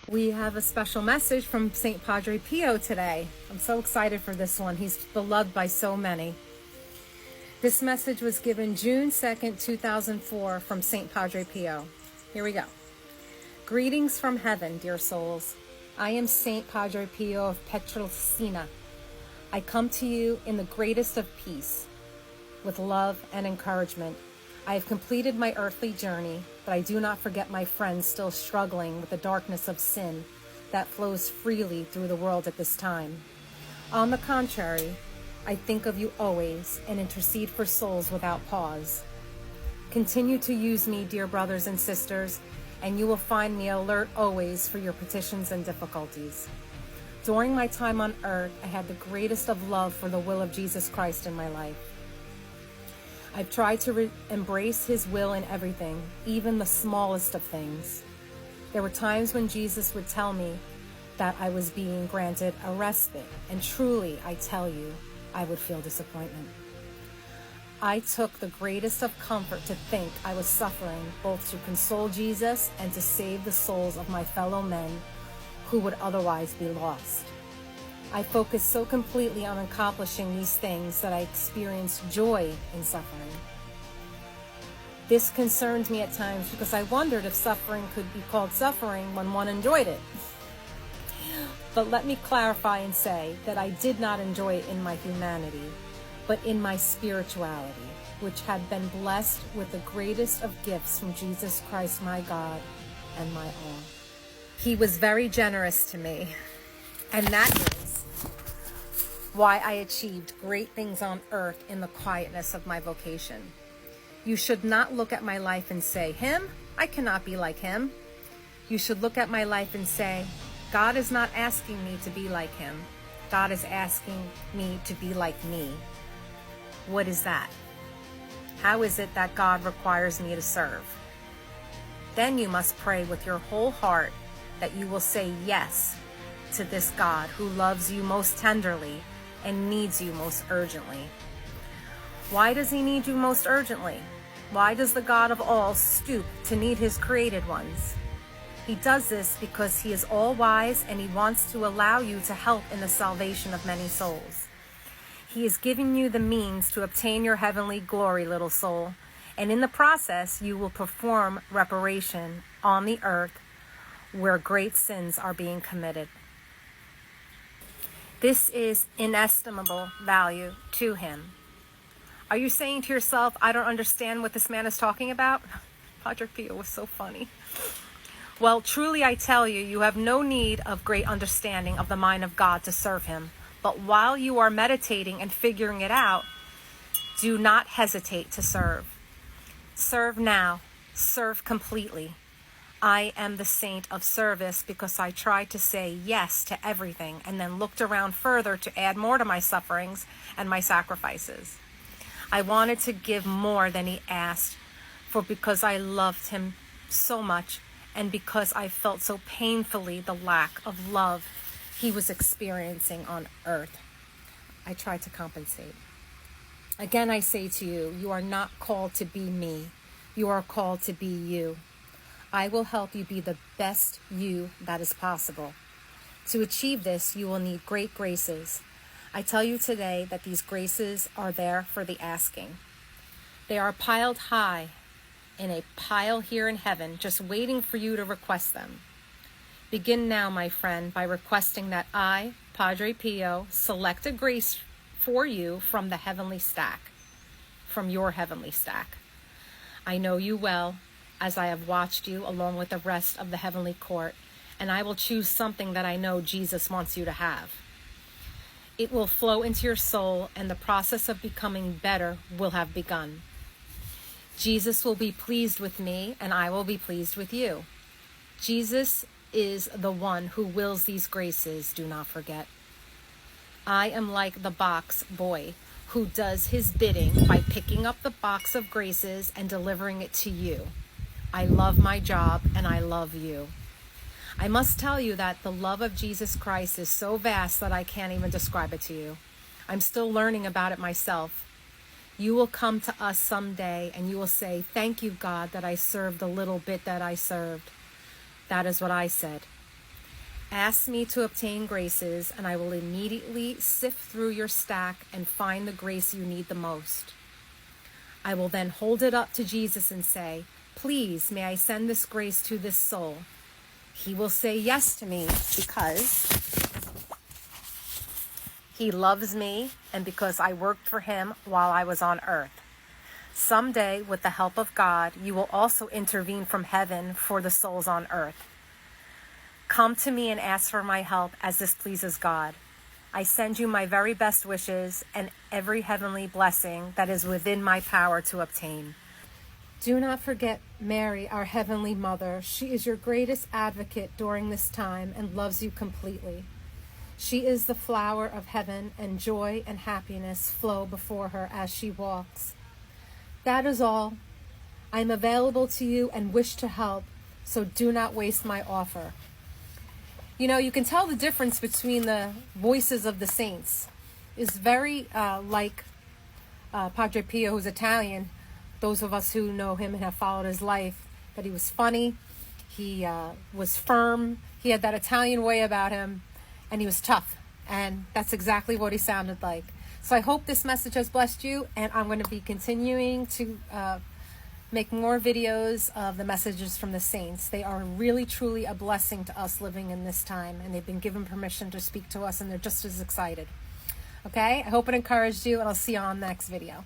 We have a special message from St. Padre Pio today. I'm so excited for this one. He's beloved by so many. This message was given June 2nd, 2004 from St. Padre Pio. Here we go. Greetings from heaven, dear souls. I am St. Padre Pio of Pietrelcina. I come to you in the greatest of peace, with love and encouragement. I have completed my earthly journey, but I do not forget my friends still struggling with the darkness of sin that flows freely through the world at this time. On the contrary, I think of you always and intercede for souls without pause. Continue to use me, dear brothers and sisters, and you will find me alert always for your petitions and difficulties. During my time on earth, I had the greatest of love for the will of Jesus Christ in my life. I've tried to embrace his will in everything, even the smallest of things. There were times when Jesus would tell me that I was being granted a respite, and truly, I tell you, I would feel disappointment. I took the greatest of comfort to think I was suffering both to console Jesus and to save the souls of my fellow men who would otherwise be lost. I focused so completely on accomplishing these things that I experienced joy in suffering. This concerned me at times because I wondered if suffering could be called suffering when one enjoyed it. But let me clarify and say that I did not enjoy it in my humanity, but in my spirituality, which had been blessed with the greatest of gifts from Jesus Christ, my God and my all. He was very generous to me, and that is why I achieved great things on earth in the quietness of my vocation. You should not look at my life and say, him? I cannot be like him. You should look at my life and say, God is not asking me to be like him. God is asking me to be like me. What is that? How is it that God requires me to serve? Then you must pray with your whole heart that you will say yes to this God who loves you most tenderly and needs you most urgently. Why does he need you most urgently? Why does the God of all stoop to need his created ones? He does this because he is all wise and he wants to allow you to help in the salvation of many souls. He is giving you the means to obtain your heavenly glory, little soul, and in the process you will perform reparation on the earth where great sins are being committed. This is inestimable value to him. Are you saying to yourself, I don't understand what this man is talking about? Padre Pio was so funny. Well, truly I tell you, you have no need of great understanding of the mind of God to serve him. But while you are meditating and figuring it out, do not hesitate to serve. Serve now. Serve completely. I am the saint of service because I tried to say yes to everything and then looked around further to add more to my sufferings and my sacrifices. I wanted to give more than he asked, for because I loved him so much and because I felt so painfully the lack of love he was experiencing on earth, I tried to compensate. Again, I say to you, you are not called to be me. You are called to be you. I will help you be the best you that is possible. To achieve this, you will need great graces. I tell you today that these graces are there for the asking. They are piled high in a pile here in heaven, just waiting for you to request them. Begin now, my friend, by requesting that I, Padre Pio, select a grace for you from the heavenly stack, from your heavenly stack. I know you well, as I have watched you along with the rest of the heavenly court, and I will choose something that I know Jesus wants you to have. It will flow into your soul, and the process of becoming better will have begun. Jesus will be pleased with me, and I will be pleased with you. Jesus is the one who wills these graces, do not forget. I am like the box boy who does his bidding by picking up the box of graces and delivering it to you. I love my job and I love you. I must tell you that the love of Jesus Christ is so vast that I can't even describe it to you. I'm still learning about it myself. You will come to us someday and you will say, thank you, God, that I served the little bit that I served. That is what I said. Ask me to obtain graces, and I will immediately sift through your stack and find the grace you need the most. I will then hold it up to Jesus and say, please, may I send this grace to this soul? He will say yes to me because he loves me and because I worked for him while I was on earth. Someday, with the help of God, you will also intervene from heaven for the souls on earth. Come to me and ask for my help as this pleases God. I send you my very best wishes and every heavenly blessing that is within my power to obtain. Do not forget Mary, our Heavenly Mother. She is your greatest advocate during this time and loves you completely. She is the flower of heaven, and joy and happiness flow before her as she walks. That is all. I am available to you and wish to help, so do not waste my offer. You know, you can tell the difference between the voices of the saints. It's very like Padre Pio, who's Italian. Those of us who know him and have followed his life, that he was funny, he was firm, he had that Italian way about him, and he was tough. And that's exactly what he sounded like. So I hope this message has blessed you, and I'm going to be continuing to make more videos of the messages from the saints. They are really, truly a blessing to us living in this time, and they've been given permission to speak to us, and they're just as excited. Okay? I hope it encouraged you, and I'll see you on the next video.